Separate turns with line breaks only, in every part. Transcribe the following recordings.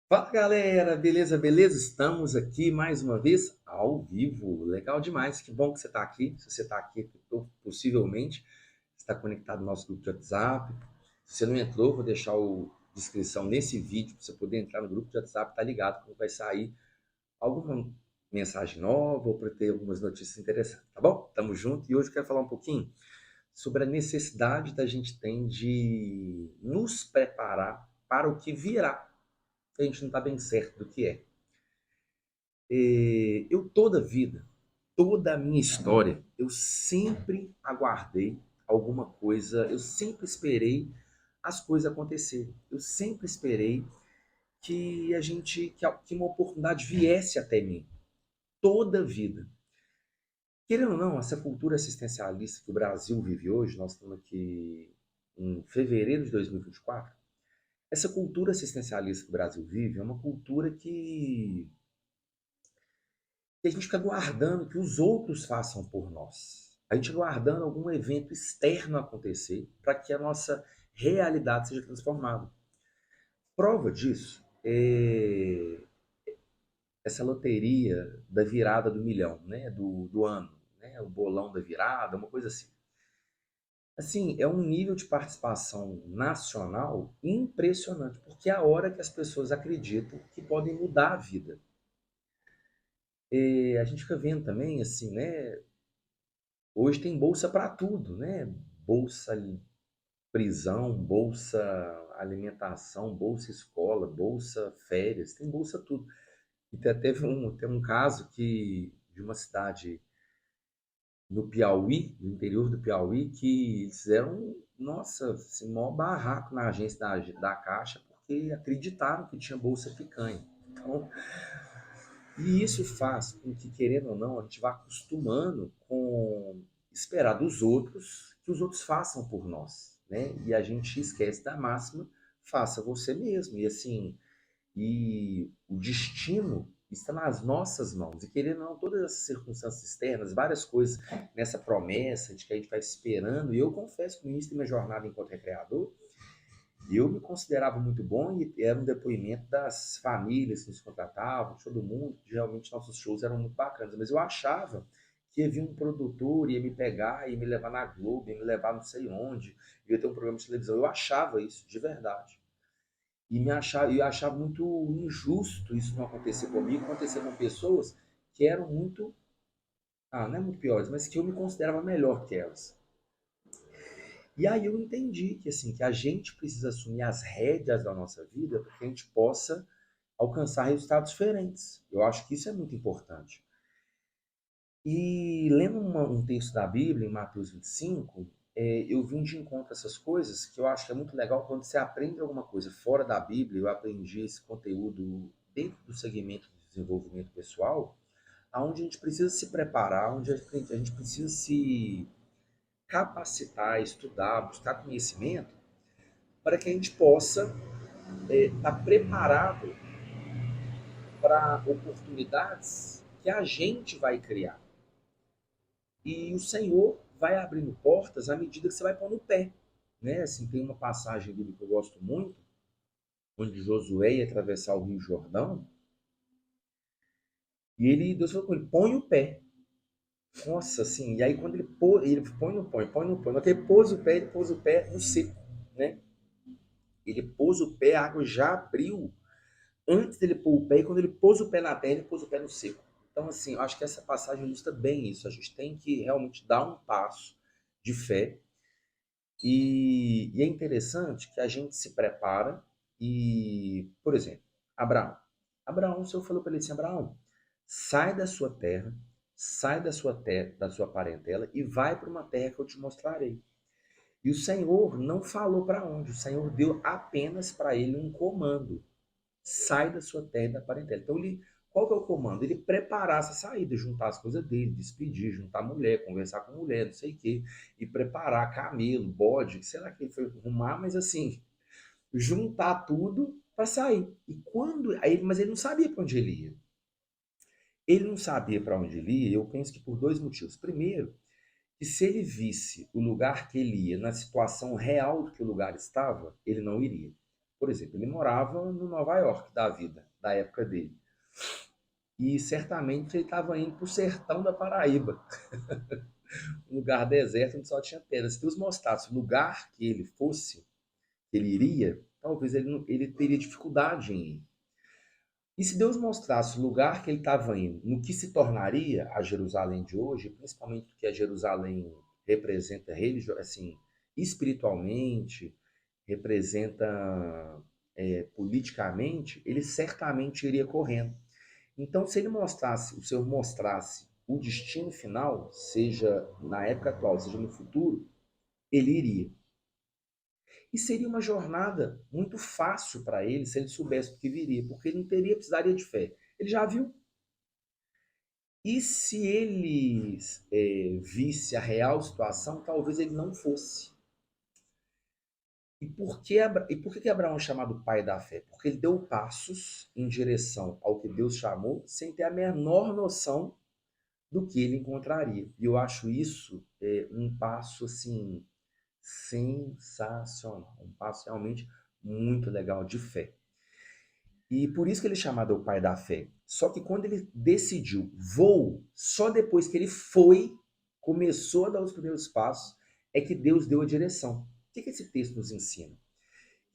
Fala galera, beleza, beleza? Estamos aqui mais uma vez ao vivo. Legal demais, que bom que você está aqui. Se você está aqui, possivelmente está conectado no nosso grupo de WhatsApp. Se você não entrou, vou deixar a descrição nesse vídeo para você poder entrar no grupo de WhatsApp, tá ligado? Como vai sair alguma mensagem nova ou para ter algumas notícias interessantes, tá bom? Tamo junto e hoje eu quero falar um pouquinho sobre a necessidade da gente tem de nos preparar para o que virá. A gente não está bem certo do que é. Eu toda a vida, toda a minha história, eu sempre aguardei alguma coisa, eu sempre esperei as coisas acontecerem. Eu sempre esperei que uma oportunidade viesse até mim, toda a vida. Querendo ou não, essa cultura assistencialista que o Brasil vive hoje, nós estamos aqui em fevereiro de 2024, essa cultura assistencialista que o Brasil vive é uma cultura que a gente fica aguardando que os outros façam por nós. A gente aguardando algum evento externo acontecer para que a nossa realidade seja transformada. Prova disso é essa loteria da virada do milhão, né? do ano, né? O bolão da virada, uma coisa assim. Assim, é um nível de participação nacional impressionante, porque é a hora que as pessoas acreditam que podem mudar a vida. A gente fica vendo também, assim, né? Hoje tem bolsa para tudo, né? Bolsa prisão, bolsa alimentação, bolsa escola, bolsa férias, tem bolsa tudo. E tem um caso de uma cidade no Piauí, no interior do Piauí, que eles fizeram, nossa, assim, maior barraco na agência da Caixa, porque acreditaram que tinha bolsa picanha. Então, e isso faz com que, querendo ou não, a gente vá acostumando com esperar dos outros que os outros façam por nós, né? E a gente esquece da máxima, faça você mesmo. E assim, e o destino está nas nossas mãos. E querendo ou não, todas essas circunstâncias externas, várias coisas nessa promessa de que a gente vai esperando. E eu confesso que no início da minha jornada enquanto recreador, eu me considerava muito bom e era um depoimento das famílias que nos contratavam, de todo mundo, que realmente nossos shows eram muito bacanas. Mas eu achava que ia vir um produtor, ia me pegar, ia me levar na Globo, ia me levar não sei onde, ia ter um programa de televisão. Eu achava isso, de verdade. Eu achava muito injusto isso não acontecer comigo, acontecer com pessoas que eram muito, não é muito piores, mas que eu me considerava melhor que elas. E aí eu entendi que assim, que a gente precisa assumir as rédeas da nossa vida para que a gente possa alcançar resultados diferentes. Eu acho que isso é muito importante. E lendo um texto da Bíblia, em Mateus 25, eu vim de encontro a essas coisas que eu acho que é muito legal quando você aprende alguma coisa fora da Bíblia. Eu aprendi esse conteúdo dentro do segmento de desenvolvimento pessoal, onde a gente precisa se preparar, onde a gente precisa se capacitar, estudar, buscar conhecimento para que a gente possa estar preparado para oportunidades que a gente vai criar. E o Senhor vai abrindo portas à medida que você vai pondo o pé. Né? Assim, tem uma passagem bíblica que eu gosto muito, onde Josué ia atravessar o Rio Jordão, e Deus falou com ele, põe o pé. Nossa, assim, e aí quando ele põe, não põe, põe, não põe. Quando ele pôs o pé no seco, né? Ele pôs o pé, a água já abriu antes dele pôr o pé, e quando ele pôs o pé na terra, ele pôs o pé no seco. Então, assim, eu acho que essa passagem ilustra bem isso. A gente tem que realmente dar um passo de fé. E é interessante que a gente se prepara e, por exemplo, Abraão. Abraão, o Senhor falou para ele assim, Abraão, sai da sua terra, sai da sua parentela e vai para uma terra que eu te mostrarei. E o Senhor não falou para onde, o Senhor deu apenas para ele um comando. Sai da sua terra e da parentela. Então, qual que é o comando? Ele preparar essa saída, juntar as coisas dele, despedir, juntar mulher, conversar com mulher, não sei o quê, e preparar camelo, bode, sei lá que ele foi arrumar, mas assim, juntar tudo para sair. Mas ele não sabia para onde ele ia. Ele não sabia para onde ele ia, eu penso que por dois motivos. Primeiro, que se ele visse o lugar que ele ia na situação real que o lugar estava, ele não iria. Por exemplo, ele morava no Nova York da vida, da época dele. E certamente ele estava indo para o sertão da Paraíba, um lugar deserto onde só tinha pedra. Se Deus mostrasse o lugar que ele fosse, que ele iria, talvez ele teria dificuldade em ir. E se Deus mostrasse o lugar que ele estava indo, no que se tornaria a Jerusalém de hoje, principalmente porque a Jerusalém representa assim, espiritualmente, representa politicamente, ele certamente iria correndo. Então, se ele mostrasse, o Senhor mostrasse o destino final, seja na época atual, seja no futuro, ele iria. E seria uma jornada muito fácil para ele se ele soubesse o que viria, porque ele não precisaria de fé. Ele já viu. E se ele visse a real situação, talvez ele não fosse. E por que Abraão é chamado pai da fé? Porque ele deu passos em direção ao que Deus chamou, sem ter a menor noção do que ele encontraria. E eu acho isso um passo assim sensacional, um passo realmente muito legal de fé. E por isso que ele é chamado o pai da fé. Só que quando ele decidiu, vou, só depois que ele foi, começou a dar os primeiros passos, é que Deus deu a direção. O que esse texto nos ensina?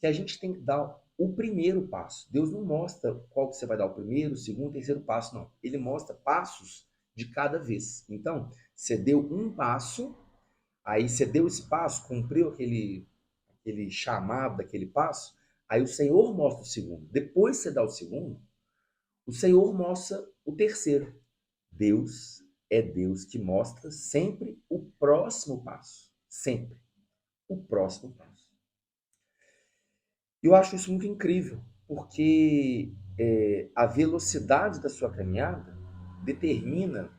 Que a gente tem que dar o primeiro passo. Deus não mostra qual que você vai dar o primeiro, o segundo, o terceiro passo, não. Ele mostra passos de cada vez. Então, você deu um passo, aí você deu esse passo, cumpriu aquele chamado daquele passo, aí o Senhor mostra o segundo. Depois você dá o segundo, o Senhor mostra o terceiro. Deus é Deus que mostra sempre o próximo passo. Sempre. O próximo passo. Eu acho isso muito incrível, porque a velocidade da sua caminhada determina.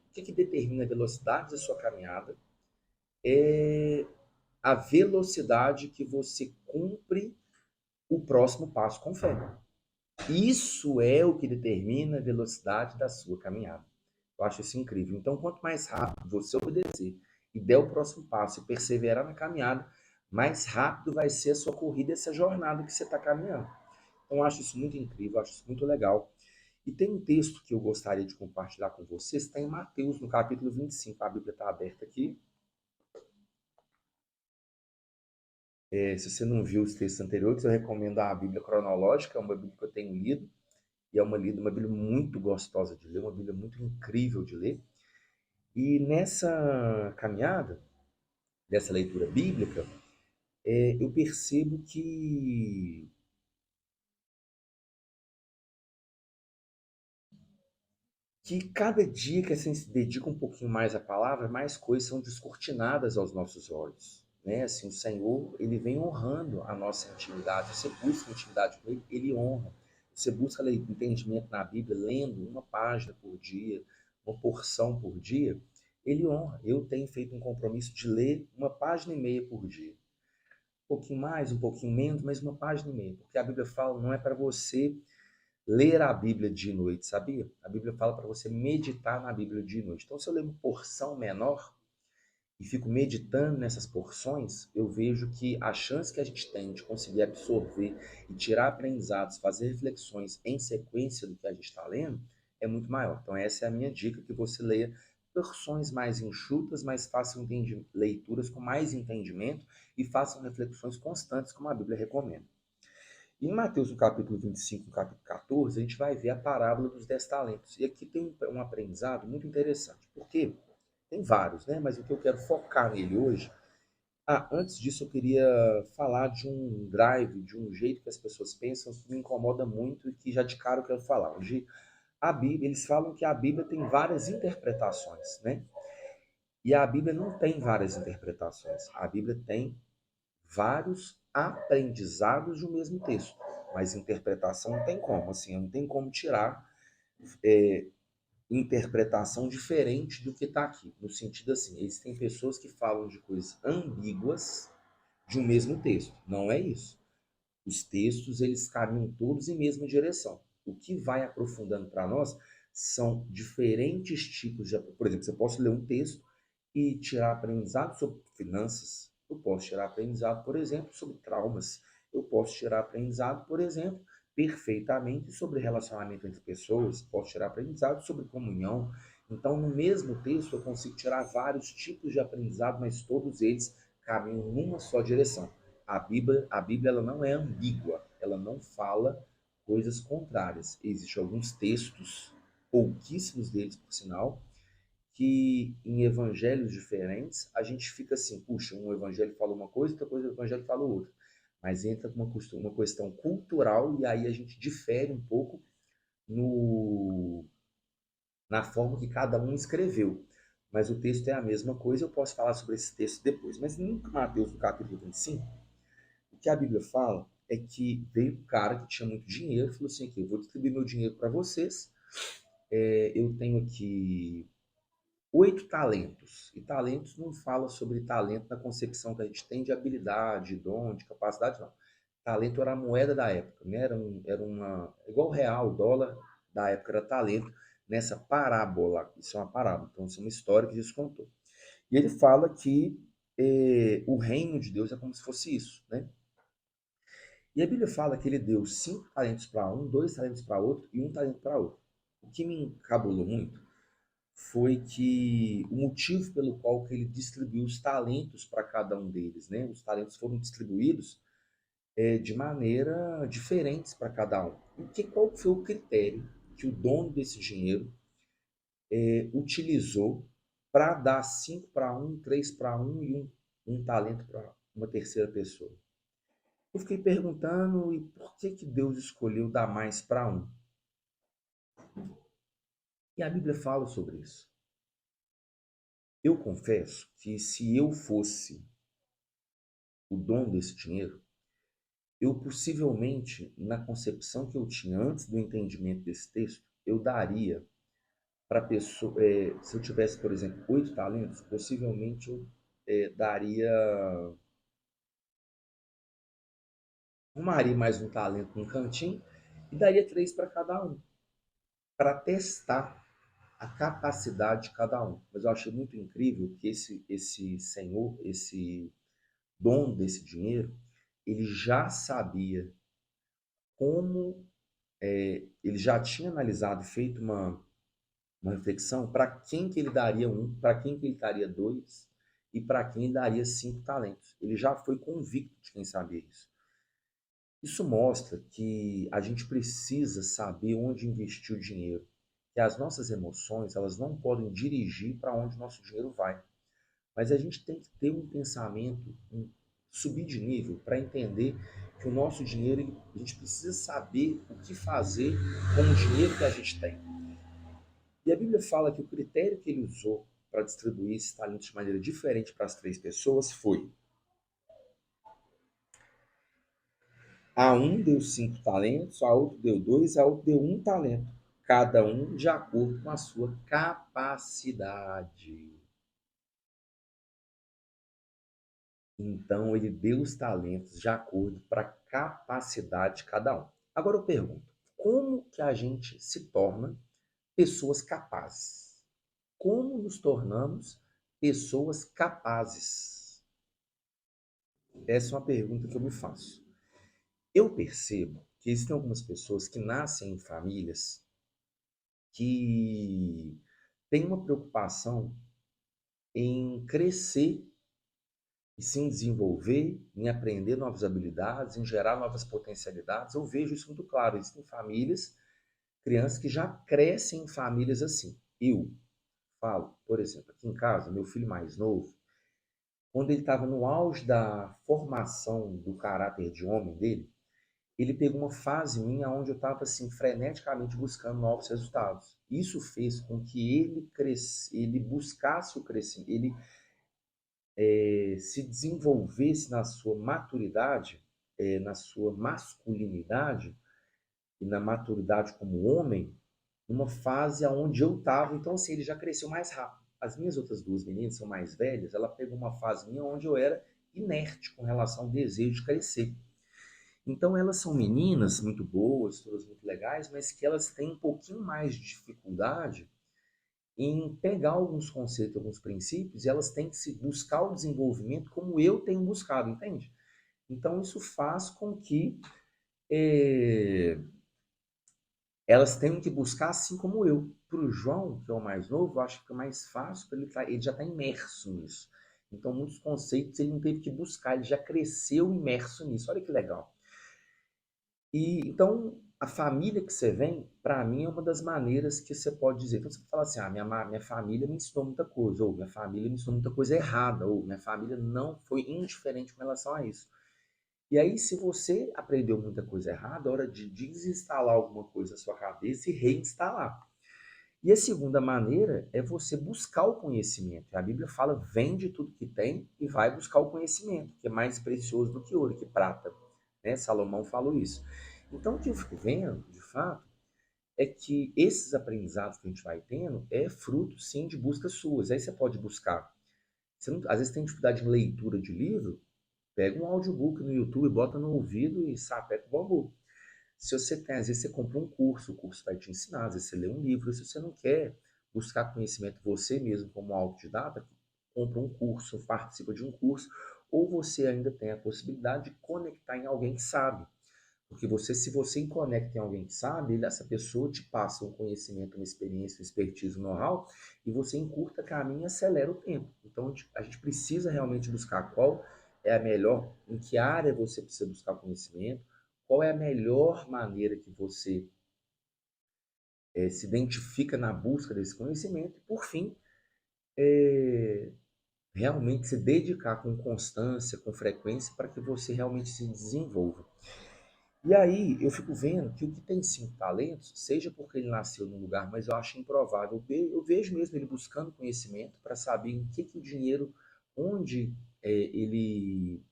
O que determina a velocidade da sua caminhada? É a velocidade que você cumpre o próximo passo com fé. Isso é o que determina a velocidade da sua caminhada. Eu acho isso incrível. Então, quanto mais rápido você obedecer e der o próximo passo e perseverar na caminhada, mais rápido vai ser a sua corrida, essa jornada que você está caminhando. Então, eu acho isso muito incrível, eu acho isso muito legal. E tem um texto que eu gostaria de compartilhar com vocês, está em Mateus, no capítulo 25. A Bíblia está aberta aqui. Se você não viu os textos anteriores, eu recomendo a Bíblia cronológica, é uma Bíblia que eu tenho lido. E é uma Bíblia muito gostosa de ler, uma Bíblia muito incrível de ler. E nessa caminhada, dessa leitura bíblica, eu percebo que cada dia que a gente se dedica um pouquinho mais à palavra, mais coisas são descortinadas aos nossos olhos. Né? Assim, o Senhor, ele vem honrando a nossa intimidade. Você busca intimidade com ele, ele honra. Você busca entendimento na Bíblia, lendo uma página por dia, uma porção por dia, ele honra. Eu tenho feito um compromisso de ler uma página e meia por dia. Um pouquinho mais, um pouquinho menos, mas uma página e meia. Porque a Bíblia fala, não é para você ler a Bíblia de noite, sabia? A Bíblia fala para você meditar na Bíblia de noite. Então, se eu ler uma porção menor e fico meditando nessas porções, eu vejo que a chance que a gente tem de conseguir absorver e tirar aprendizados, fazer reflexões em sequência do que a gente está lendo, é muito maior. Então, essa é a minha dica, que você leia porções mais enxutas, mas façam leituras com mais entendimento e façam reflexões constantes, como a Bíblia recomenda. Em Mateus, no capítulo 25, no capítulo 14, a gente vai ver a parábola dos 10 talentos. E aqui tem um aprendizado muito interessante, porque tem vários, né? Mas o que eu quero focar nele hoje. Antes disso, eu queria falar de um drive, de um jeito que as pessoas pensam que me incomoda muito e que já de cara eu quero falar. Onde a Bíblia, eles falam que a Bíblia tem várias interpretações, né? E a Bíblia não tem várias interpretações. A Bíblia tem vários aprendizados de um mesmo texto. Mas interpretação não tem como, assim, não tem como tirar interpretação diferente do que está aqui. No sentido assim, existem pessoas que falam de coisas ambíguas de um mesmo texto. Não é isso. Os textos, eles caminham todos em mesma direção. O que vai aprofundando para nós são diferentes tipos de... Por exemplo, você pode ler um texto e tirar aprendizado sobre finanças. Eu posso tirar aprendizado, por exemplo, sobre traumas. eu posso tirar aprendizado, por exemplo, perfeitamente sobre relacionamento entre pessoas, posso tirar aprendizado sobre comunhão. Então, no mesmo texto, eu consigo tirar vários tipos de aprendizado, mas todos eles caminham numa só direção. A Bíblia ela não é ambígua, ela não fala coisas contrárias. Existem alguns textos, pouquíssimos deles, por sinal, que em evangelhos diferentes a gente fica assim, puxa, um evangelho fala uma coisa, outra coisa o evangelho fala outra. Mas entra uma questão cultural e aí a gente difere um pouco no, na forma que cada um escreveu. Mas o texto é a mesma coisa, eu posso falar sobre esse texto depois. Mas em Mateus, no capítulo 25, o que a Bíblia fala é que veio um cara que tinha muito dinheiro e falou assim, aqui, eu vou distribuir meu dinheiro para vocês, eu tenho aqui 8 talentos. E talentos não fala sobre talento na concepção que a gente tem de habilidade, dom, de capacidade, não. Talento era a moeda da época, né? Era uma. Igual o real, o dólar da época era talento, nessa parábola. Isso é uma parábola, então isso é uma história que Jesus contou. E ele fala que o reino de Deus é como se fosse isso, né? E a Bíblia fala que ele deu 5 talentos para um, 2 talentos para outro e 1 talento para outro. O que me encabulou muito foi que o motivo pelo qual que ele distribuiu os talentos para cada um deles, né? Os talentos foram distribuídos de maneira diferentes para cada um. Qual foi o critério que o dono desse dinheiro utilizou para dar 5 para um, 3 para um e um talento para uma terceira pessoa? Eu fiquei perguntando, e por que Deus escolheu dar mais para um? E a Bíblia fala sobre isso. Eu confesso que se eu fosse o dono desse dinheiro, eu possivelmente, na concepção que eu tinha antes do entendimento desse texto, eu daria para a pessoa, se eu tivesse, por exemplo, 8 talentos, possivelmente eu daria, arrumaria mais um talento num cantinho e daria 3 para cada um, para testar a capacidade de cada um. Mas eu achei muito incrível que esse senhor, esse dono desse dinheiro, ele já sabia como, ele já tinha analisado e feito uma reflexão para quem que ele daria um, para quem que ele daria dois e para quem ele daria 5 talentos. Ele já foi convicto de quem sabia isso. Isso mostra que a gente precisa saber onde investir o dinheiro, que as nossas emoções elas não podem dirigir para onde o nosso dinheiro vai. Mas a gente tem que ter um pensamento, subir de nível para entender que o nosso dinheiro, a gente precisa saber o que fazer com o dinheiro que a gente tem. E a Bíblia fala que o critério que ele usou para distribuir esses talentos de maneira diferente para as 3 pessoas foi: a um deu 5 talentos, a outro deu 2, a outro deu 1 talento. Cada um de acordo com a sua capacidade. Então ele deu os talentos de acordo para a capacidade de cada um. Agora eu pergunto, como que a gente se torna pessoas capazes? Como nos tornamos pessoas capazes? Essa é uma pergunta que eu me faço. Eu percebo que existem algumas pessoas que nascem em famílias que têm uma preocupação em crescer e se desenvolver, em aprender novas habilidades, em gerar novas potencialidades. Eu vejo isso muito claro. Existem famílias, crianças que já crescem em famílias assim. Eu falo, por exemplo, aqui em casa, meu filho mais novo, quando ele estava no auge da formação do caráter de homem dele, ele pegou uma fase minha onde eu estava assim freneticamente buscando novos resultados. Isso fez com que ele buscasse o crescimento, ele se desenvolvesse na sua maturidade, na sua masculinidade e na maturidade como homem, numa fase onde eu estava. Então, assim, ele já cresceu mais rápido. As minhas outras 2 meninas são mais velhas, ela pegou uma fase minha onde eu era inerte com relação ao desejo de crescer. Então, elas são meninas muito boas, todas muito legais, mas que elas têm um pouquinho mais de dificuldade em pegar alguns conceitos, alguns princípios, e elas têm que se buscar o desenvolvimento como eu tenho buscado, entende? Então, isso faz com que eh, elas tenham que buscar assim como eu. Para o João, que é o mais novo, eu acho que é mais fácil, para ele, ele já está imerso nisso. Então, muitos conceitos ele não teve que buscar, ele já cresceu imerso nisso. Olha que legal. E então, a família que você vem, para mim, é uma das maneiras que você pode dizer. Então, você fala assim: ah, minha família me ensinou muita coisa, ou minha família me ensinou muita coisa errada, ou minha família não foi indiferente com relação a isso. E aí, se você aprendeu muita coisa errada, é hora de desinstalar alguma coisa na sua cabeça e reinstalar. E a segunda maneira é você buscar o conhecimento. A Bíblia fala: vende tudo que tem e vai buscar o conhecimento, que é mais precioso do que ouro, que prata. Né? Salomão falou isso. Então, o que eu fico vendo, de fato, é que esses aprendizados que a gente vai tendo é fruto, sim, de buscas suas. Aí você pode buscar. Você não, às vezes tem dificuldade em leitura de livro, pega um audiobook no YouTube, bota no ouvido e sapeca o bambu. Se você tem, às vezes você compra um curso, o curso vai te ensinar, às vezes você lê um livro, se você não quer buscar conhecimento você mesmo como autodidata, compra um curso, participa de um curso, ou você ainda tem a possibilidade de conectar em alguém que sabe. Porque você, se você conecta em alguém que sabe, essa pessoa te passa um conhecimento, uma experiência, um expertise, um know-how, e você encurta caminho e acelera o tempo. Então a gente precisa realmente buscar qual é a melhor, em que área você precisa buscar conhecimento, qual é a melhor maneira que você se identifica na busca desse conhecimento, e por fim, realmente se dedicar com constância, com frequência, para que você realmente se desenvolva. E aí eu fico vendo que o que tem 5 talentos, seja porque ele nasceu num lugar, mas eu acho improvável, eu vejo mesmo ele buscando conhecimento para saber em que o dinheiro, onde ele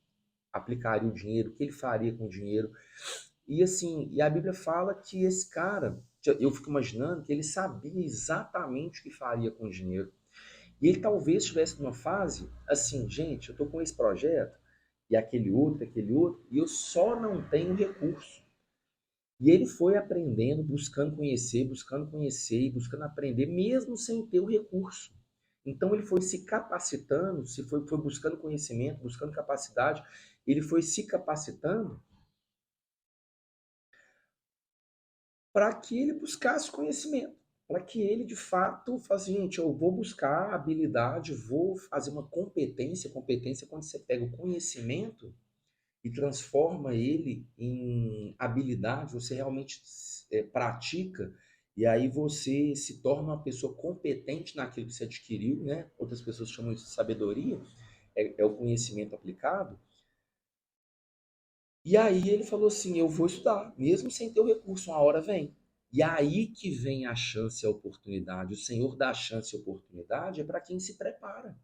aplicaria o dinheiro, o que ele faria com o dinheiro. E assim, e a Bíblia fala que esse cara, eu fico imaginando que ele sabia exatamente o que faria com o dinheiro. E ele talvez estivesse numa fase assim: gente, eu estou com esse projeto, e aquele outro, e eu só não tenho recurso. E ele foi aprendendo, buscando conhecer e buscando aprender, mesmo sem ter o recurso. Então ele foi se capacitando, foi buscando conhecimento, buscando capacidade, ele foi se capacitando para que ele buscasse conhecimento, para que ele de fato falasse: gente, eu vou buscar habilidade, vou fazer uma competência. Competência é quando você pega o conhecimento e transforma ele em habilidade, você realmente pratica, e aí você se torna uma pessoa competente naquilo que você adquiriu, né? Outras pessoas chamam isso de sabedoria, é o conhecimento aplicado. E aí ele falou assim: eu vou estudar, mesmo sem ter o recurso, uma hora vem. E aí que vem a chance e a oportunidade. O Senhor dá a chance e a oportunidade é para quem se prepara.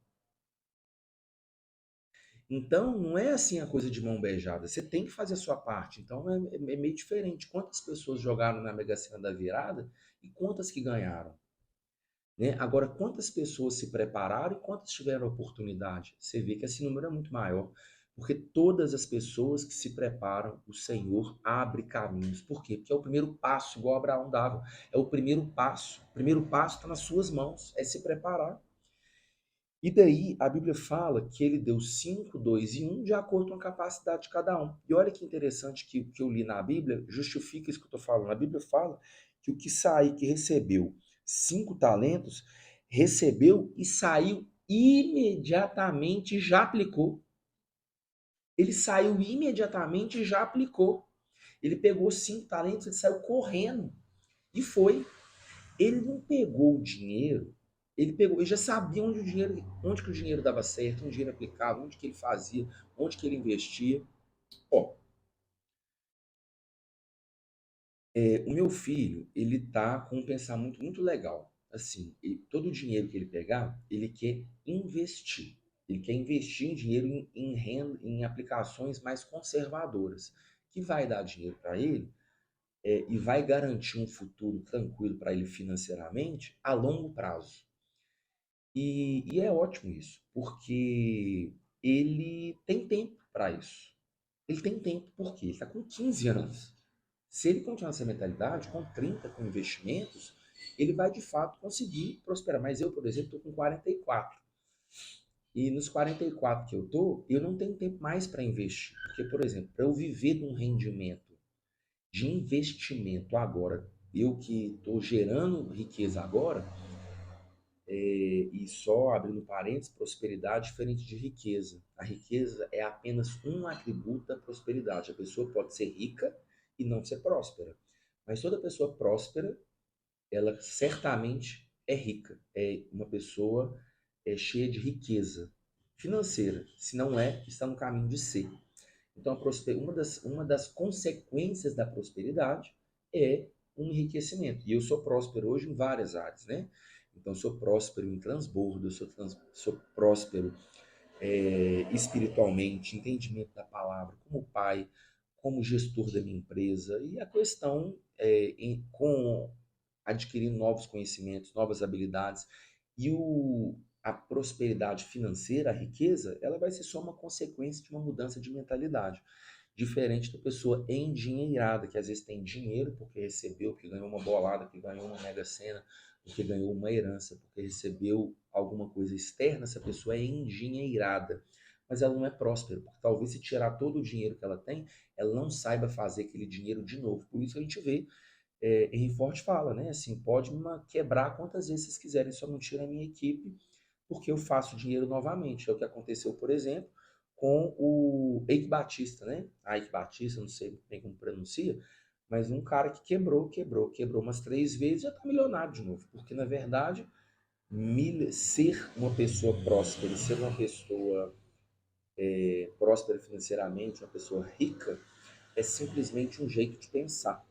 Então, não é assim a coisa de mão beijada. Você tem que fazer a sua parte. Então, é meio diferente. Quantas pessoas jogaram na Mega Sena da virada e quantas que ganharam? Né? Agora, quantas pessoas se prepararam e quantas tiveram oportunidade? Você vê que esse número é muito maior. Porque todas as pessoas que se preparam, o Senhor abre caminhos. Por quê? Porque é o primeiro passo, igual Abraão dava. É o primeiro passo. O primeiro passo está nas suas mãos, é se preparar. E daí a Bíblia fala que ele deu 5, 2 e um de acordo com a capacidade de cada um. E olha que interessante que eu li na Bíblia, justifica isso que eu estou falando. A Bíblia fala que o que saiu, que recebeu 5 talentos, recebeu e saiu imediatamente e já aplicou. Ele saiu imediatamente e já aplicou. Ele pegou 5 talentos, ele saiu correndo e foi. Ele não pegou o dinheiro, ele já sabia onde que o dinheiro dava certo, onde o dinheiro aplicava, onde que ele fazia, onde que ele investia. Ó, o meu filho, ele tá com um pensamento muito legal. Assim, todo o dinheiro que ele pegar, ele quer investir. Ele quer investir em dinheiro em renda, em aplicações mais conservadoras, que vai dar dinheiro para ele e vai garantir um futuro tranquilo para ele financeiramente a longo prazo. E é ótimo isso, porque ele tem tempo para isso. Ele tem tempo, porque ele está com 15 anos. Se ele continuar essa mentalidade, com 30, com investimentos, ele vai de fato conseguir prosperar. Mas eu, por exemplo, estou com 44. E nos 44 que eu tô, eu não tenho tempo mais para investir. Porque, por exemplo, para eu viver de um rendimento de investimento agora, eu que estou gerando riqueza agora, e só abrindo parênteses, prosperidade é diferente de riqueza. A riqueza é apenas um atributo da prosperidade. A pessoa pode ser rica e não ser próspera. Mas toda pessoa próspera, ela certamente é rica. É uma pessoa cheia de riqueza financeira. Se não é, está no caminho de ser. Então, uma das consequências da prosperidade é um enriquecimento. E eu sou próspero hoje em várias áreas, né? Então, eu sou próspero em transbordo, sou próspero espiritualmente, entendimento da palavra, como pai, como gestor da minha empresa. E a questão com adquirindo novos conhecimentos, novas habilidades. E a prosperidade financeira, a riqueza, ela vai ser só uma consequência de uma mudança de mentalidade. Diferente da pessoa endinheirada, que às vezes tem dinheiro porque recebeu, porque ganhou uma bolada, porque ganhou uma mega sena, porque ganhou uma herança, porque recebeu alguma coisa externa, essa pessoa é endinheirada. Mas ela não é próspera, porque talvez se tirar todo o dinheiro que ela tem, ela não saiba fazer aquele dinheiro de novo. Por isso a gente vê, Henry Ford fala, né? Assim, pode me quebrar quantas vezes vocês quiserem, só não tira a minha equipe, porque eu faço dinheiro novamente. É o que aconteceu, por exemplo, com o Eike Batista, né? Ike Batista, não sei bem como pronuncia, mas um cara que quebrou umas 3 vezes e já está milionário de novo. Porque, na verdade, ser uma pessoa próspera, ser uma pessoa próspera financeiramente, uma pessoa rica, é simplesmente um jeito de pensar.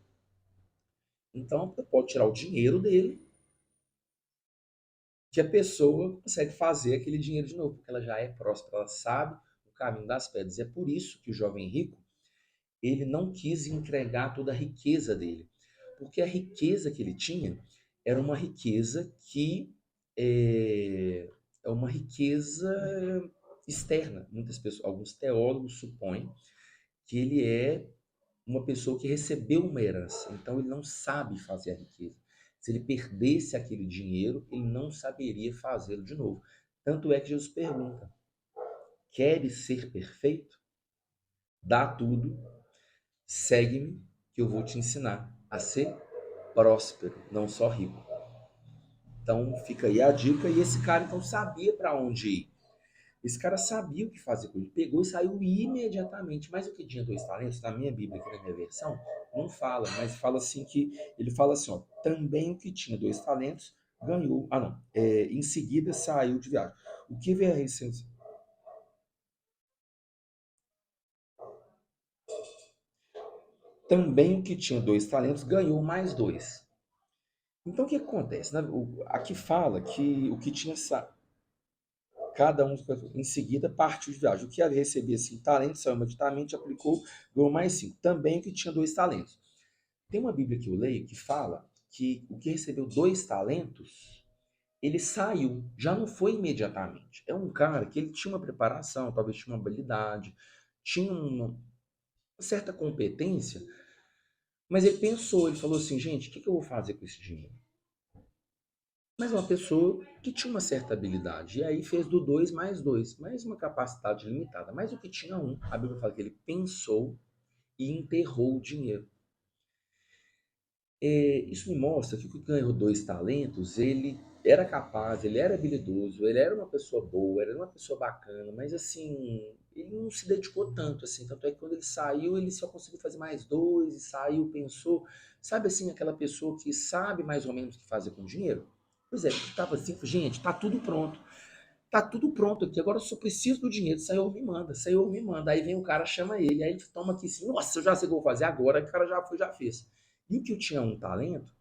Então, você pode tirar o dinheiro dele, que a pessoa consegue fazer aquele dinheiro de novo, porque ela já é próspera, ela sabe o caminho das pedras. E é por isso que o jovem rico, ele não quis entregar toda a riqueza dele, porque a riqueza que ele tinha era uma riqueza que é uma riqueza externa. Muitas pessoas, alguns teólogos supõem que ele é uma pessoa que recebeu uma herança, então ele não sabe fazer a riqueza. Se ele perdesse aquele dinheiro, ele não saberia fazê-lo de novo. Tanto é que Jesus pergunta: queres ser perfeito? Dá tudo, segue-me, que eu vou te ensinar a ser próspero, não só rico. Então fica aí a dica. E esse cara então sabia para onde ir. Esse cara sabia o que fazer com ele. Pegou e saiu imediatamente. Mas o que tinha 2 talentos, na minha Bíblia, aqui na minha versão, não fala, mas fala assim que ele fala assim, ó, também o que tinha 2 talentos ganhou. Ah, não. Em seguida saiu de viagem. O que vem a essência? Também o que tinha 2 talentos ganhou mais 2. Então o que acontece? Né? Aqui fala que o que tinha cada um em seguida partiu de viagem. O que havia recebido 5 talentos, saiu imediatamente, aplicou, ganhou mais 5. Também o que tinha 2 talentos. Tem uma Bíblia que eu leio que fala que o que recebeu 2 talentos, ele saiu, já não foi imediatamente. É um cara que ele tinha uma preparação, talvez tinha uma habilidade, tinha uma certa competência, mas ele pensou, ele falou assim, gente, o que eu vou fazer com esse dinheiro? Mas uma pessoa que tinha uma certa habilidade, e aí fez do 2 mais 2, mais uma capacidade limitada. Mas o que tinha um, a Bíblia fala que ele pensou e enterrou o dinheiro. Isso me mostra que o que ganhou 2 talentos, ele era capaz, ele era habilidoso, ele era uma pessoa boa, era uma pessoa bacana, mas assim, ele não se dedicou tanto, assim, tanto é que quando ele saiu, ele só conseguiu fazer mais 2, e saiu, pensou, sabe assim, aquela pessoa que sabe mais ou menos o que fazer com dinheiro? Pois é, estava assim, gente, tá tudo pronto aqui, agora eu só preciso do dinheiro, Senhor me manda, aí vem o cara, chama ele, aí ele toma aqui assim, nossa, eu já sei o que eu vou fazer agora, o cara já foi, já fez. E o que eu tinha um talento,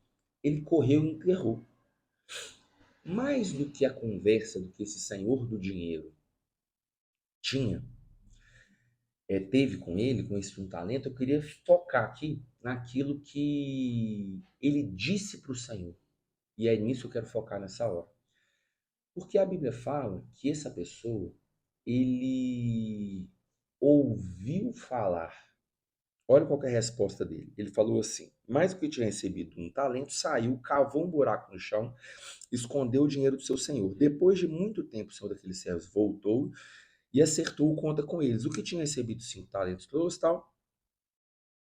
ele correu e enterrou. Mais do que a conversa do que esse senhor do dinheiro tinha, teve com ele, com esse um talento, eu queria focar aqui naquilo que ele disse para o Senhor. E é nisso que eu quero focar nessa hora. Porque a Bíblia fala que essa pessoa, ele ouviu falar Olha qual que é a resposta dele. Ele falou assim: mais do que tinha recebido um talento, saiu, cavou um buraco no chão, escondeu o dinheiro do seu senhor. Depois de muito tempo, o senhor daqueles servos voltou e acertou conta com eles. O que tinha recebido 5 talentos trouxe tal.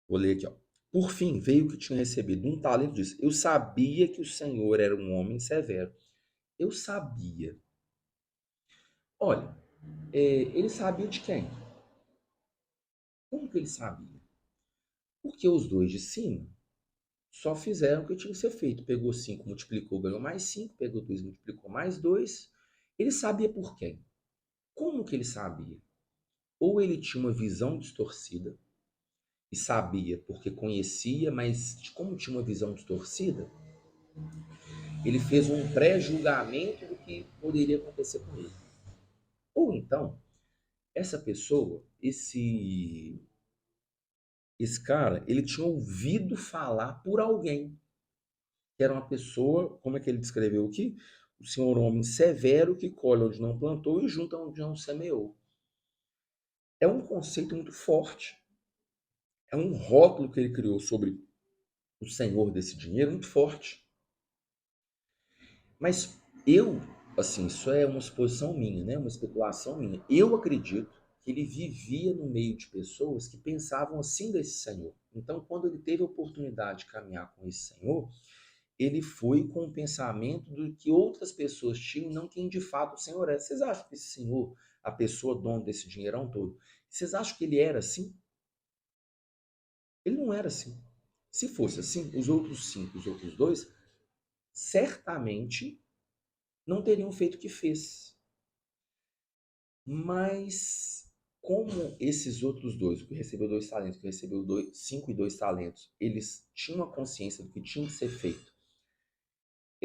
Vou ler aqui, ó. Por fim, veio o que tinha recebido um talento e disse: eu sabia que o senhor era um homem severo. Eu sabia. Olha, ele sabia de quem? Como que ele sabia? Porque os dois de cima só fizeram o que tinha que ser feito. Pegou 5, multiplicou, ganhou mais 5. Pegou 2, multiplicou mais 2. Ele sabia por quem? Como que ele sabia? Ou ele tinha uma visão distorcida e sabia porque conhecia, mas como tinha uma visão distorcida, ele fez um pré-julgamento do que poderia acontecer com ele. Ou então, essa pessoa, esse cara, ele tinha ouvido falar por alguém, que era uma pessoa, como é que ele descreveu aqui? O senhor homem severo que colhe onde não plantou e junta onde não semeou. É um conceito muito forte. É um rótulo que ele criou sobre o senhor desse dinheiro muito forte. Mas eu, assim, isso é uma suposição minha, né? Uma especulação minha. Eu acredito que ele vivia no meio de pessoas que pensavam assim desse senhor. Então, quando ele teve a oportunidade de caminhar com esse senhor, ele foi com o pensamento do que outras pessoas tinham, não quem de fato o senhor é. Vocês acham que esse senhor, a pessoa dona desse dinheirão todo, vocês acham que ele era assim? Ele não era assim. Se fosse assim, os outros 5, os outros 2, certamente não teriam feito o que fez. Mas como esses outros dois, o que recebeu 2 talentos, o que recebeu 5 e 2 talentos, eles tinham a consciência do que tinha que ser feito.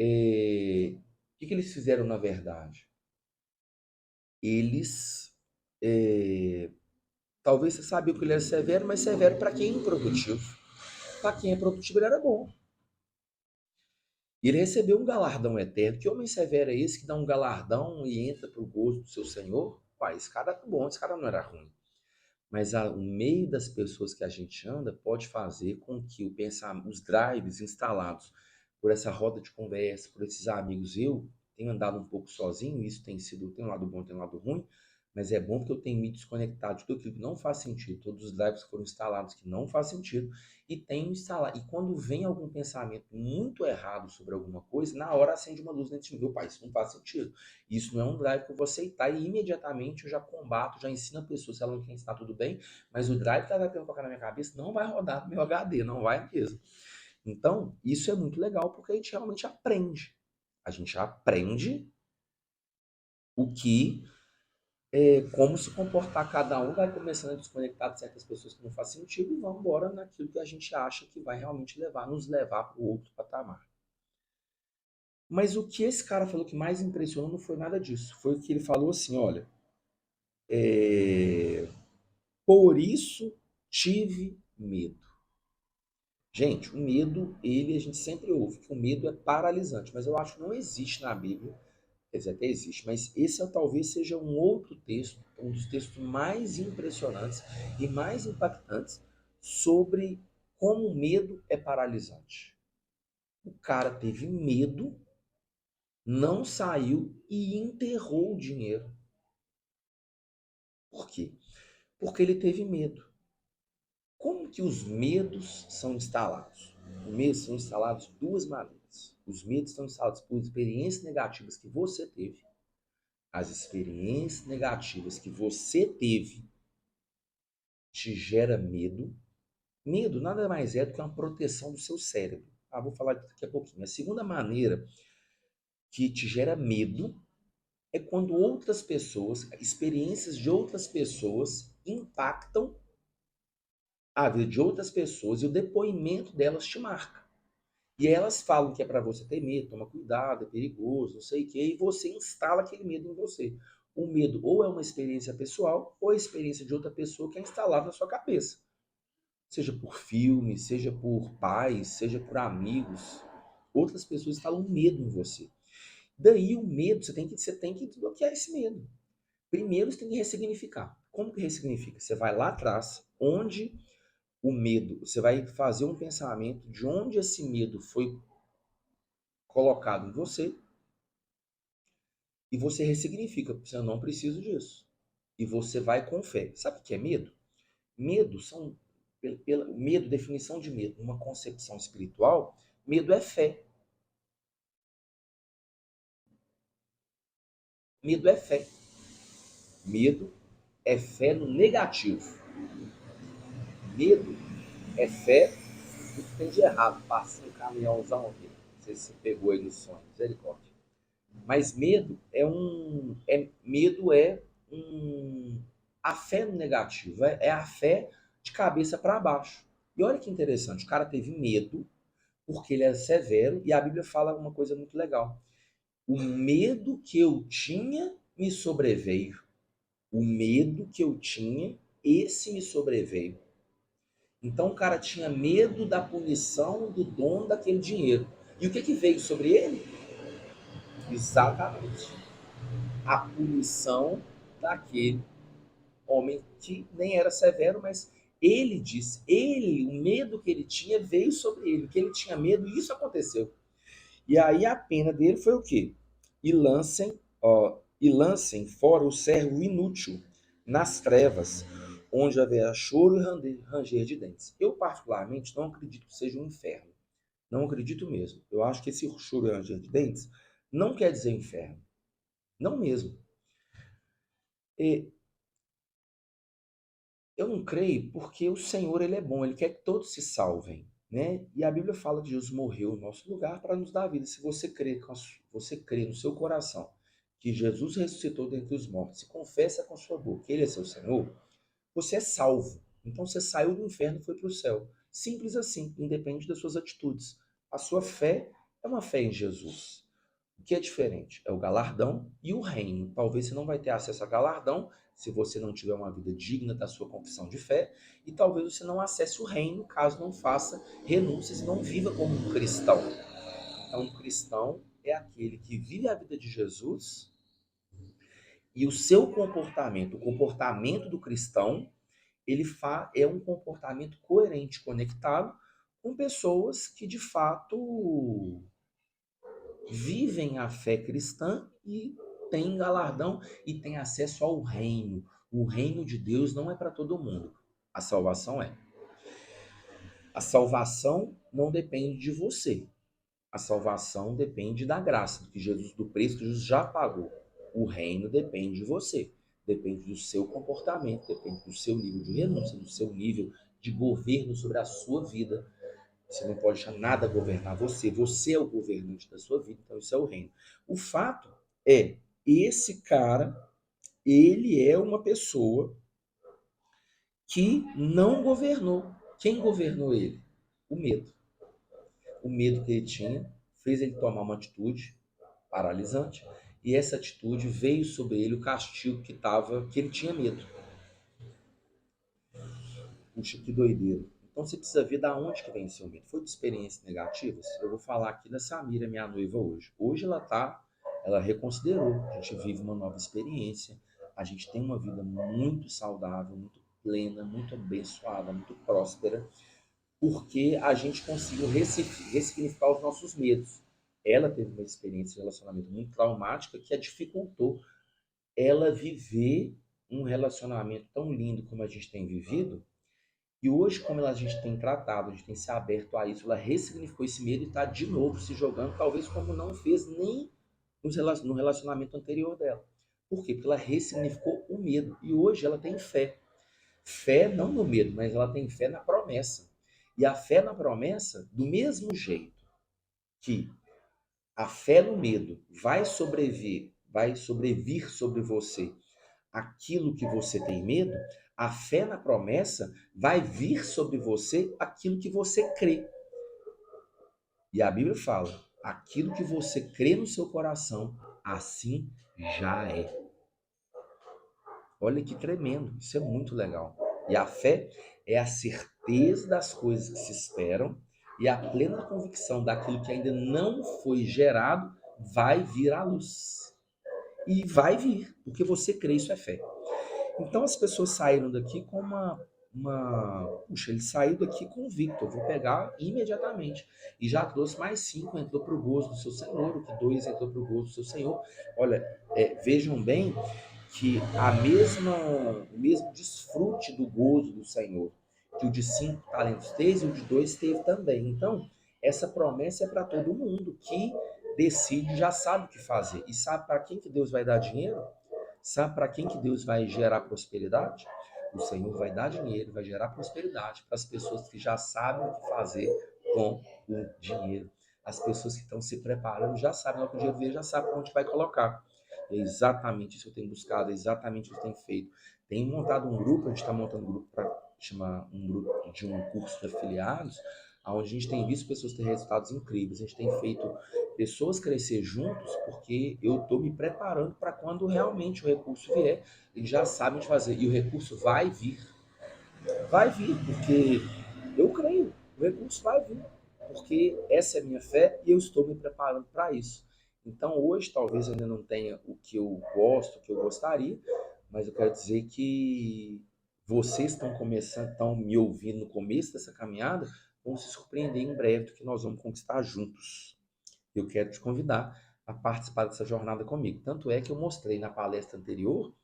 O que eles fizeram na verdade? Eles talvez você sabia que ele era severo, mas severo para quem é improdutivo. Para quem é produtivo ele era bom. E ele recebeu um galardão eterno. Que homem severo é esse que dá um galardão e entra para o gozo do seu senhor? Pai, esse cara é bom, esse cara não era ruim. Mas o meio das pessoas que a gente anda pode fazer com que o pensamento, os drives instalados por essa roda de conversa, por esses amigos, eu tenho andado um pouco sozinho, isso tem um lado bom, tem um lado ruim, mas é bom porque eu tenho me desconectado de tudo aquilo que não faz sentido, todos os drives que foram instalados que não faz sentido, e tenho instalado. E quando vem algum pensamento muito errado sobre alguma coisa, na hora acende uma luz dentro de mim, meu pai, isso não faz sentido. Isso não é um drive que eu vou aceitar e imediatamente eu já combato, já ensino a pessoa, se ela não quer ensinar, tudo bem, mas o drive que ela vai querendo colocar na minha cabeça não vai rodar no meu HD, não vai mesmo. Então, isso é muito legal porque a gente realmente aprende. A gente aprende o que como se comportar cada um, vai começando a desconectar de certas pessoas que não faz sentido e vamos embora naquilo que a gente acha que vai realmente nos levar para o outro patamar. Mas o que esse cara falou que mais impressionou não foi nada disso. Foi o que ele falou assim, olha, por isso tive medo. Gente, o medo, a gente sempre ouve que o medo é paralisante, mas eu acho que não existe na Bíblia, quer dizer, até existe, mas esse talvez seja um outro texto, um dos textos mais impressionantes e mais impactantes sobre como o medo é paralisante. O cara teve medo, não saiu e enterrou o dinheiro. Por quê? Porque ele teve medo. Como que os medos são instalados? Os medos são instalados de duas maneiras. Os medos são instalados por experiências negativas que você teve. As experiências negativas que você teve te gera medo. Medo nada mais é do que uma proteção do seu cérebro. Vou falar daqui a pouquinho. A segunda maneira que te gera medo é quando outras pessoas, experiências de outras pessoas impactam a vida de outras pessoas e o depoimento delas te marca. E elas falam que é para você ter medo, toma cuidado, é perigoso, não sei o quê, e você instala aquele medo em você. O medo ou é uma experiência pessoal ou é a experiência de outra pessoa que é instalada na sua cabeça. Seja por filme, seja por pais, seja por amigos. Outras pessoas instalam medo em você. Daí o medo, você tem que desbloquear esse medo. Primeiro você tem que ressignificar. Como que ressignifica? Você vai lá atrás, onde o medo, você vai fazer um pensamento de onde esse medo foi colocado em você e você ressignifica, porque eu não preciso disso. E você vai com fé. Sabe o que é medo? Medo são, medo, definição de medo, uma concepção espiritual, medo é fé. Medo é fé. Medo é fé no negativo. Medo é fé no que tem de errado. Passa um caminhãozão aqui. Não sei se você pegou aí no sonho. Misericórdia. Mas medo é a fé no negativo. É a fé de cabeça para baixo. E olha que interessante. O cara teve medo porque ele é severo e a Bíblia fala uma coisa muito legal. O medo que eu tinha me sobreveio. O medo que eu tinha, esse me sobreveio. Então o cara tinha medo da punição do dono daquele dinheiro. E o que que veio sobre ele? Exatamente. A punição daquele homem que nem era severo, mas ele disse, o medo que ele tinha veio sobre ele, que ele tinha medo e isso aconteceu. E aí a pena dele foi o quê? E lancem fora o servo inútil nas trevas, onde haverá choro e ranger de dentes. Eu, particularmente, não acredito que seja um inferno. Não acredito mesmo. Eu acho que esse choro e ranger de dentes não quer dizer inferno. Não mesmo. E eu não creio porque o Senhor ele é bom, ele quer que todos se salvem, né? E a Bíblia fala que Jesus morreu no nosso lugar para nos dar a vida. Se você crê, você crê no seu coração que Jesus ressuscitou dentre os mortos, se confessa com a sua boca que ele é seu Senhor, você é salvo. Então você saiu do inferno e foi para o céu. Simples assim, independe das suas atitudes. A sua fé é uma fé em Jesus. O que é diferente é o galardão e o reino. Talvez você não vai ter acesso a galardão se você não tiver uma vida digna da sua confissão de fé, e talvez você não acesse o reino caso não faça renúncias e não viva como um cristão. Então, um cristão é aquele que vive a vida de Jesus e o seu comportamento, o comportamento do cristão, é um comportamento coerente, conectado com pessoas que de fato vivem a fé cristã e têm galardão e têm acesso ao reino. O reino de Deus não é para todo mundo. A salvação é. A salvação não depende de você. A salvação depende da graça, do preço que Jesus já pagou. O reino depende de você. Depende do seu comportamento, depende do seu nível de renúncia, do seu nível de governo sobre a sua vida. Você não pode deixar nada governar você. Você é o governante da sua vida, então isso é o reino. O fato é, esse cara, ele é uma pessoa que não governou. Quem governou ele? O medo. O medo que ele tinha fez ele tomar uma atitude paralisante e essa atitude veio sobre ele o castigo que ele tinha medo. Puxa, que doideira. Então você precisa ver da onde que vem o seu medo. Foi de experiências negativas? Eu vou falar aqui da Samira, minha noiva hoje. Hoje ela reconsiderou. A gente vive uma nova experiência. A gente tem uma vida muito saudável, muito plena, muito abençoada, muito próspera, porque a gente conseguiu ressignificar os nossos medos. Ela teve uma experiência de relacionamento muito traumática que a dificultou ela viver um relacionamento tão lindo como a gente tem vivido, e hoje, como a gente tem tratado, a gente tem se aberto a isso, ela ressignificou esse medo e está de novo se jogando, talvez como não fez nem no relacionamento anterior dela. Por quê? Porque ela ressignificou o medo. E hoje ela tem fé. Fé não no medo, mas ela tem fé na promessa. E a fé na promessa, do mesmo jeito que a fé no medo vai sobrevir sobre você aquilo que você tem medo, a fé na promessa vai vir sobre você aquilo que você crê. E a Bíblia fala: aquilo que você crê no seu coração, assim já é. Olha que tremendo, isso é muito legal. E a fé é a certeza das coisas que se esperam e a plena convicção daquilo que ainda não foi gerado vai vir à luz. E vai vir, porque você crê, isso é fé. Então as pessoas saíram daqui com puxa, ele saiu daqui convicto, eu vou pegar imediatamente. E já trouxe mais 5, entrou para o gozo do seu Senhor, o que 2 entrou para o gozo do seu Senhor. Olha, vejam bem que o mesmo desfrute do gozo do Senhor que o de 5 talentos teve, o de 2 teve também. Então, essa promessa é para todo mundo que decide, já sabe o que fazer. E sabe para quem que Deus vai dar dinheiro? Sabe para quem que Deus vai gerar prosperidade? O Senhor vai dar dinheiro, vai gerar prosperidade para as pessoas que já sabem o que fazer com o dinheiro. As pessoas que estão se preparando já sabem, logo que o dinheiro vier, já sabem onde vai colocar. É exatamente isso que eu tenho buscado, é exatamente o que eu tenho feito. Tenho montado um grupo, a gente está montando um grupo para chamar um grupo de um curso de afiliados, onde a gente tem visto pessoas ter resultados incríveis. A gente tem feito pessoas crescer juntos, porque eu estou me preparando para quando realmente o recurso vier, eles já sabem o que fazer. E o recurso vai vir, porque eu creio, o recurso vai vir, porque essa é a minha fé e eu estou me preparando para isso. Então hoje talvez eu ainda não tenha o que eu gosto, o que eu gostaria, mas eu quero dizer que vocês estão começando, estão me ouvindo no começo dessa caminhada, vão se surpreender em breve do que nós vamos conquistar juntos. Eu quero te convidar a participar dessa jornada comigo. Tanto é que eu mostrei na palestra anterior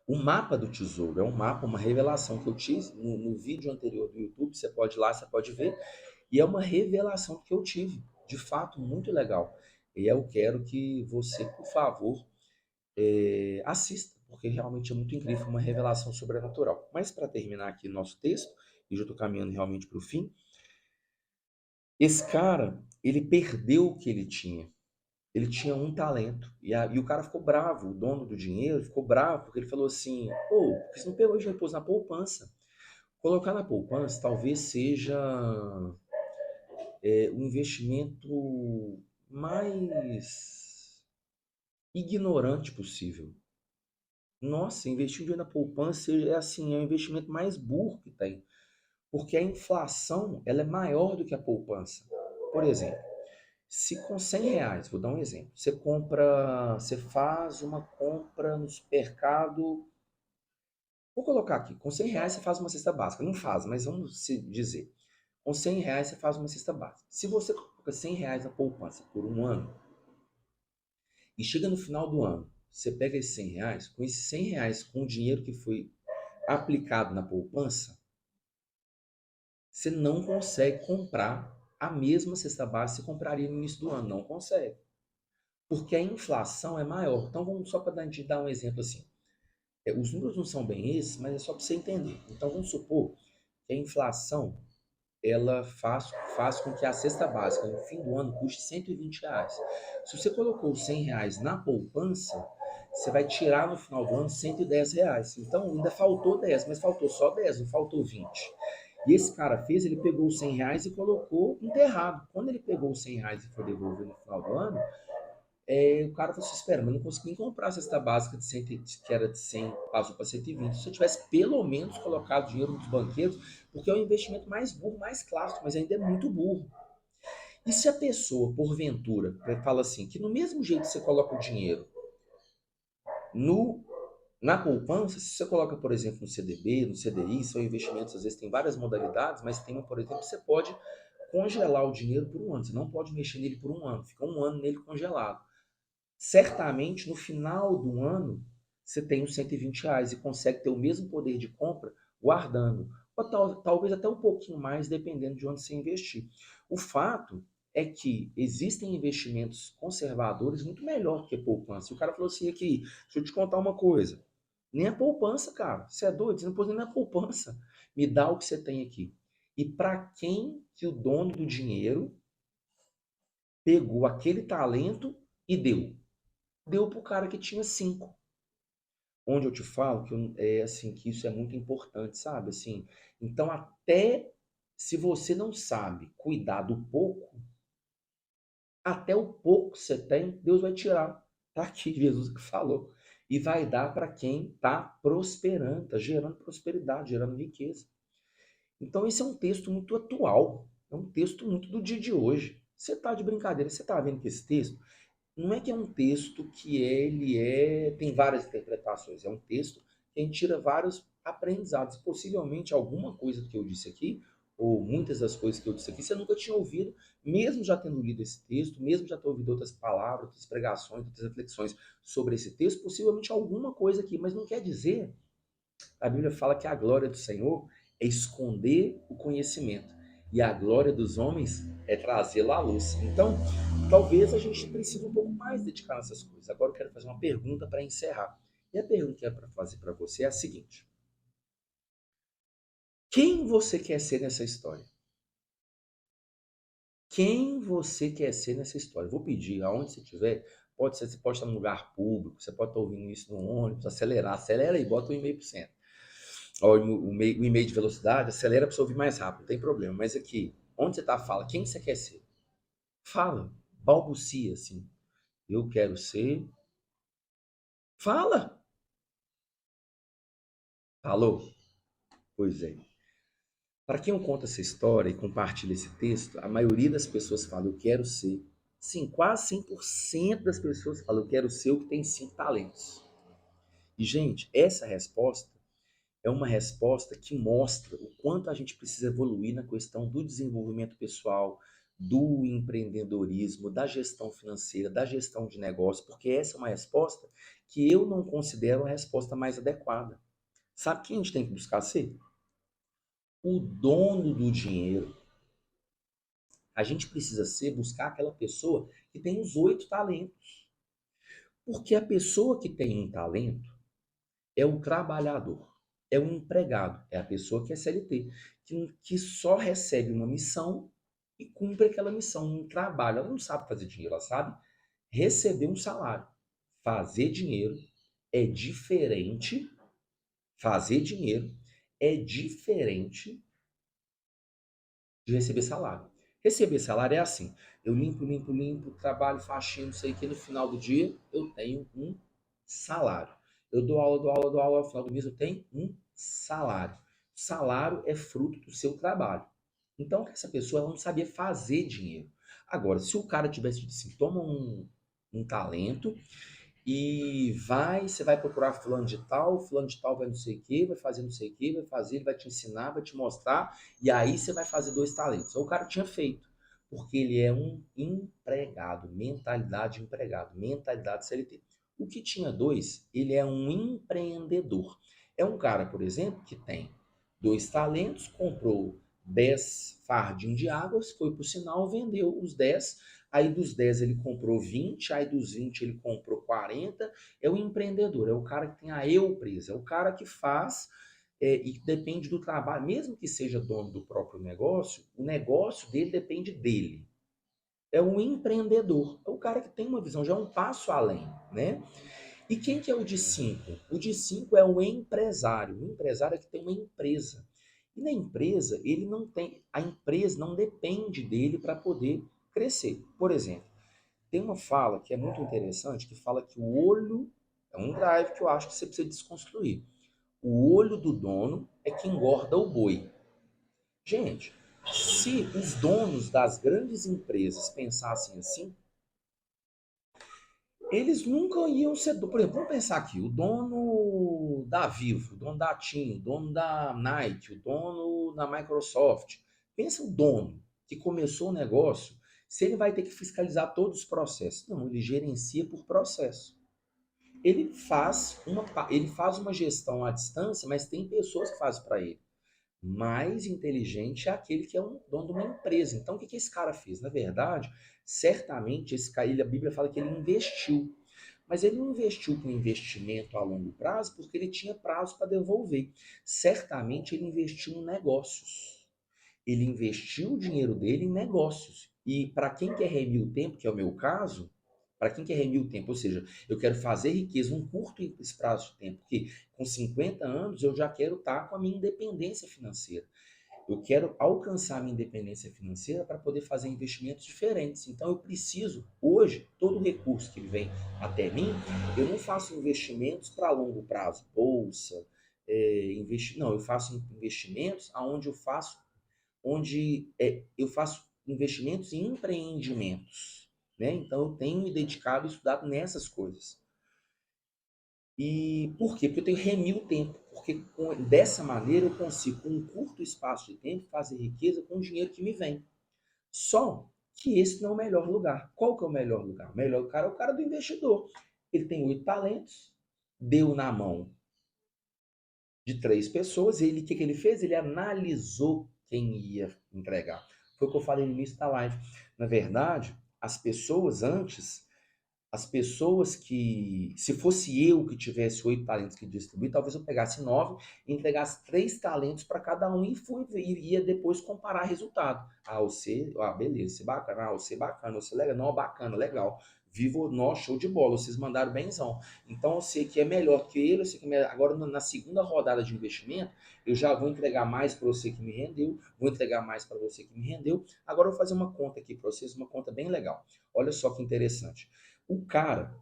o mapa do tesouro. É um mapa, uma revelação que eu tive no vídeo anterior do YouTube. Você pode ir lá, você pode ver. E é uma revelação que eu tive, de fato, muito legal. E eu quero que você, por favor, assista, porque realmente é muito incrível, uma revelação sobrenatural. Mas para terminar aqui nosso texto, e já estou caminhando realmente para o fim, esse cara, ele perdeu o que ele tinha. Ele tinha um talento. E o cara ficou bravo, o dono do dinheiro ficou bravo, porque ele falou assim: pô, por que você não pegou e já pôs na poupança? Colocar na poupança talvez seja o investimento mais ignorante possível. Nossa, investir dinheiro na poupança é assim, é o investimento mais burro que tem. Porque a inflação ela é maior do que a poupança. Por exemplo, se com 100 reais, vou dar um exemplo, você faz uma compra no supermercado, vou colocar aqui, com 100 reais você faz uma cesta básica, não faz, mas vamos se dizer, com 100 reais você faz uma cesta básica. Se você coloca 100 reais na poupança por um ano, e chega no final do ano, você pega esses 100 reais, com esses 100 reais, com o dinheiro que foi aplicado na poupança, você não consegue comprar a mesma cesta básica que você compraria no início do ano, não consegue. Porque a inflação é maior. Então, vamos só para te dar um exemplo assim. Os números não são bem esses, mas é só para você entender. Então, vamos supor que a inflação ela faz com que a cesta básica no fim do ano custe 120 reais. Se você colocou 100 reais na poupança, você vai tirar no final do ano 110 reais. Então, ainda faltou 10, mas faltou só 10, não faltou 20. E esse cara fez, ele pegou os 100 reais e colocou enterrado. Quando ele pegou os 100 reais e foi devolver no final do ano, o cara falou assim, espera, mas eu não consegui nem comprar a cesta básica de 100, que era de 100, passou para 120. Se eu tivesse pelo menos colocado dinheiro nos banquetes, porque é o investimento mais burro, mais clássico, mas ainda é muito burro. E se a pessoa, porventura, fala assim, que no mesmo jeito que você coloca o dinheiro no, na poupança, se você coloca, por exemplo, no CDB, no CDI, são investimentos, às vezes tem várias modalidades, mas tem um, por exemplo, que você pode congelar o dinheiro por um ano. Você não pode mexer nele por um ano, fica um ano nele congelado. Certamente no final do ano você tem os 120 reais e consegue ter o mesmo poder de compra guardando. Ou talvez até um pouquinho mais, dependendo de onde você investir. O fato é que existem investimentos conservadores muito melhor que a poupança. E o cara falou assim aqui, deixa eu te contar uma coisa. Nem a poupança, cara. Você é doido? Você não pôs nem na poupança. Me dá o que você tem aqui. E para quem que o dono do dinheiro pegou aquele talento e deu? Deu para o cara que tinha 5. Onde eu te falo que assim que isso é muito importante, sabe? Assim, então até se você não sabe cuidar do pouco, até o pouco que você tem, Deus vai tirar. Tá aqui Jesus que falou. E vai dar para quem está prosperando, está gerando prosperidade, gerando riqueza. Então esse é um texto muito atual, é um texto muito do dia de hoje. Você está de brincadeira, você está vendo que esse texto não é que é um texto que tem várias interpretações, é um texto que a gente tira vários aprendizados. Possivelmente alguma coisa que eu disse aqui, ou muitas das coisas que eu disse aqui, você nunca tinha ouvido, mesmo já tendo lido esse texto, mesmo já tendo ouvido outras palavras, outras pregações, outras reflexões sobre esse texto, possivelmente alguma coisa aqui, mas não quer dizer, a Bíblia fala que a glória do Senhor é esconder o conhecimento, e a glória dos homens é trazê-lo à luz. Então, talvez a gente precise um pouco mais dedicar nessas coisas. Agora eu quero fazer uma pergunta para encerrar. E a pergunta que eu quero fazer para você é a seguinte: quem você quer ser nessa história? Quem você quer ser nessa história? Vou pedir, aonde você estiver, pode ser, você pode estar num lugar público, você pode estar ouvindo isso no ônibus, acelera aí, bota o 1,5%. Ó, o e-mail de velocidade, acelera para você ouvir mais rápido, não tem problema. Mas aqui, onde você está, fala, quem você quer ser? Fala, balbucia assim. Eu quero ser. Fala! Falou? Pois é. Para quem eu conto essa história e compartilho esse texto, a maioria das pessoas fala, eu quero ser. Sim, quase 100% das pessoas falam, eu quero ser o que tem 5 talentos. E, gente, essa resposta é uma resposta que mostra o quanto a gente precisa evoluir na questão do desenvolvimento pessoal, do empreendedorismo, da gestão financeira, da gestão de negócio, porque essa é uma resposta que eu não considero a resposta mais adequada. Sabe quem a gente tem que buscar ser? O dono do dinheiro. A gente precisa ser, buscar aquela pessoa que tem os 8 talentos. Porque a pessoa que tem um talento é o trabalhador, é o empregado, é a pessoa que é CLT, que só recebe uma missão e cumpre aquela missão, um trabalho. Ela não sabe fazer dinheiro, ela sabe receber um salário. Fazer dinheiro é diferente, fazer dinheiro é diferente de receber salário. Receber salário é assim, eu limpo, trabalho, faxina, não sei o que, no final do dia eu tenho um salário. Eu dou aula, no final do mês eu tenho um salário. Salário é fruto do seu trabalho. Então, essa pessoa ela não sabia fazer dinheiro. Agora, se o cara tivesse dito assim, toma um talento e você vai procurar fulano de tal vai não sei o que, vai fazer não sei o que, vai fazer, ele vai te ensinar, vai te mostrar, e aí você vai fazer 2 talentos. Então, o cara tinha feito, porque ele é um empregado, mentalidade de empregado, mentalidade CLT. O que tinha 2, ele é um empreendedor. É um cara, por exemplo, que tem 2 talentos, comprou 10 fardinhos de águas, foi para o sinal, vendeu os 10. Aí dos 10 ele comprou 20, aí dos 20 ele comprou 40. É o empreendedor, é o cara que tem a eu presa, é o cara que faz e depende do trabalho, mesmo que seja dono do próprio negócio, o negócio dele depende dele. É um empreendedor, é o cara que tem uma visão, já é um passo além, né? E quem que é o de 5? O de 5 é o empresário. O empresário é que tem uma empresa. E na empresa, ele não tem, a empresa não depende dele para poder crescer. Por exemplo, tem uma fala que é muito interessante, que fala que o olho é um drive que eu acho que você precisa desconstruir. O olho do dono é que engorda o boi. Gente, se os donos das grandes empresas pensassem assim, eles nunca iam ser. Por exemplo, vamos pensar aqui: o dono da Vivo, o dono da TIM, o dono da Nike, o dono da Microsoft. Pensa o dono que começou o negócio, se ele vai ter que fiscalizar todos os processos. Não, ele gerencia por processo. Ele faz uma gestão à distância, mas tem pessoas que fazem para ele. Mais inteligente é aquele que é um dono de uma empresa. Então, o que esse cara fez? Na verdade, certamente, esse cara, a Bíblia fala que ele investiu. Mas ele não investiu com investimento a longo prazo porque ele tinha prazo para devolver. Certamente ele investiu em negócios. Ele investiu o dinheiro dele em negócios. E para quem quer remir o tempo, que é o meu caso, para quem quer remir o tempo, ou seja, eu quero fazer riqueza num curto prazo de tempo, porque com 50 anos eu já quero estar com a minha independência financeira. Eu quero alcançar a minha independência financeira para poder fazer investimentos diferentes. Então eu preciso, hoje, todo o recurso que vem até mim, eu não faço investimentos para longo prazo, bolsa, não, eu faço investimentos onde eu faço investimentos em empreendimentos, né? Então eu tenho me dedicado e estudado nessas coisas. E por quê? Porque eu tenho que remir o tempo. Porque dessa maneira eu consigo, com um curto espaço de tempo, fazer riqueza com o dinheiro que me vem. Só que esse não é o melhor lugar. Qual que é o melhor lugar? O melhor cara é o cara do investidor. Ele tem 8 talentos, deu na mão de 3 pessoas, e ele, o que, que ele fez? Ele analisou quem ia entregar. Foi o que eu falei no início da live. Na verdade, as pessoas antes, as pessoas que, se fosse eu que tivesse 8 talentos que distribuir, talvez eu pegasse 9 e entregasse 3 talentos para cada um e ia depois comparar resultado. Ah, você, beleza, você bacana, você bacana, você legal, não, bacana, legal. Vivo, nós, show de bola, vocês mandaram benzão. Então eu sei que é melhor que ele, eu sei que é melhor. Agora na segunda rodada de investimento, eu já vou entregar mais para você que me rendeu, vou entregar mais para você que me rendeu. Agora eu vou fazer uma conta aqui para vocês, uma conta bem legal. Olha só que interessante. O cara,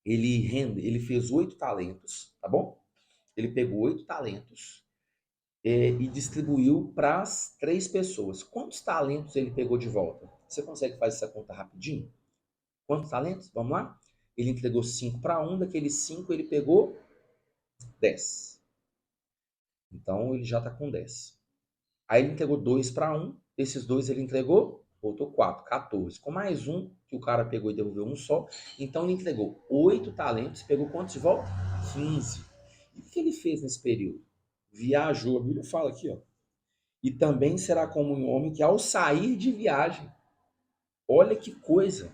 ele fez 8 talentos, tá bom? Ele pegou 8 talentos e distribuiu para as 3 pessoas. Quantos talentos ele pegou de volta? Você consegue fazer essa conta rapidinho? Quantos talentos? Vamos lá? Ele entregou 5 para um, daqueles 5 ele pegou 10. Então ele já está com 10. Aí ele entregou 2 para um, desses 2 ele entregou, voltou 4, 14. Com mais um, que o cara pegou e devolveu um só, então ele entregou 8 talentos, pegou quantos de volta? 15. E o que ele fez nesse período? Viajou, a Bíblia fala aqui, ó. E também será como um homem que ao sair de viagem, olha que coisa,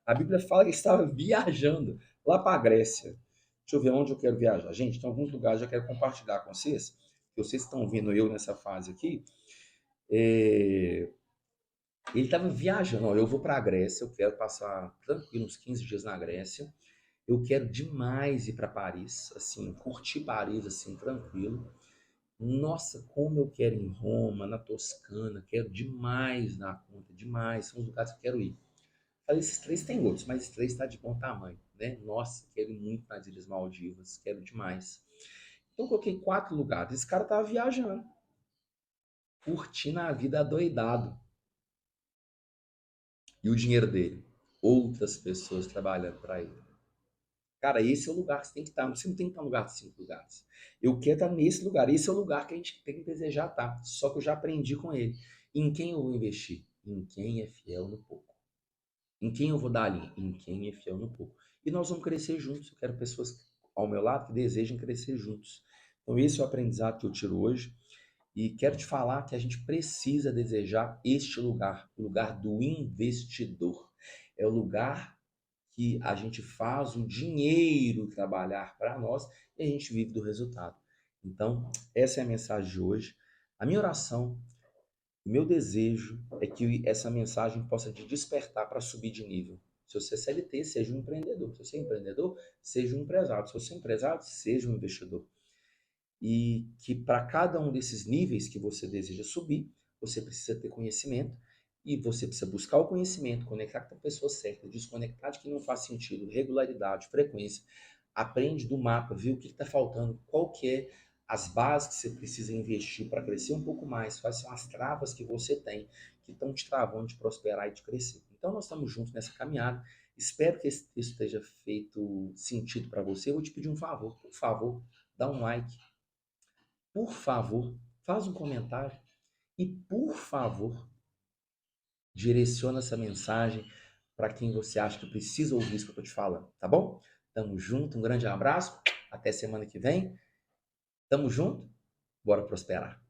a Bíblia fala que ele estava viajando lá para a Grécia. Deixa eu ver onde eu quero viajar. Gente, tem alguns lugares que eu quero compartilhar com vocês, que vocês estão vendo eu nessa fase aqui. É, Ele estava viajando, ó, eu vou para a Grécia, eu quero passar tranquilo uns 15 dias na Grécia. Eu quero demais ir para Paris, assim, curtir Paris assim tranquilo. Nossa, como eu quero ir em Roma, na Toscana, quero demais na conta, demais, são os lugares que eu quero ir. Falei, esses 3 tem outros, mas esses 3 está de bom tamanho, né? Nossa, quero ir muito nas Ilhas Maldivas, quero demais. Então eu coloquei 4 lugares. Esse cara tava viajando, curtindo a vida adoidado. E o dinheiro dele? Outras pessoas trabalhando para ele. Cara, esse é o lugar que você tem que estar. Você não tem que estar no lugar de 5 lugares. Eu quero estar nesse lugar. Esse é o lugar que a gente tem que desejar estar. Só que eu já aprendi com ele. Em quem eu vou investir? Em quem é fiel no pouco. Em quem eu vou dar ali? Em quem é fiel no pouco. E nós vamos crescer juntos. Eu quero pessoas ao meu lado que desejem crescer juntos. Então, esse é o aprendizado que eu tiro hoje. E quero te falar que a gente precisa desejar este lugar, o lugar do investidor. É o lugar que a gente faz o dinheiro trabalhar para nós e a gente vive do resultado. Então, essa é a mensagem de hoje. A minha oração, o meu desejo é que essa mensagem possa te despertar para subir de nível. Se você é CLT, seja um empreendedor. Se você é empreendedor, seja um empresário. Se você é empresário, seja um investidor. E que para cada um desses níveis que você deseja subir, você precisa ter conhecimento e você precisa buscar o conhecimento, conectar com a pessoa certa, desconectar de que não faz sentido, regularidade, frequência. Aprende do mapa, vê o que está faltando, qual que é as bases que você precisa investir para crescer um pouco mais, quais são as travas que você tem que estão te travando de prosperar e de crescer. Então nós estamos juntos nessa caminhada. Espero que esse texto esteja feito sentido para você. Eu vou te pedir um favor, por favor, dá um like, por favor, faz um comentário e, por favor, direciona essa mensagem para quem você acha que precisa ouvir isso que eu estou te falando, tá bom? Tamo junto, um grande abraço, até semana que vem. Tamo junto, bora prosperar.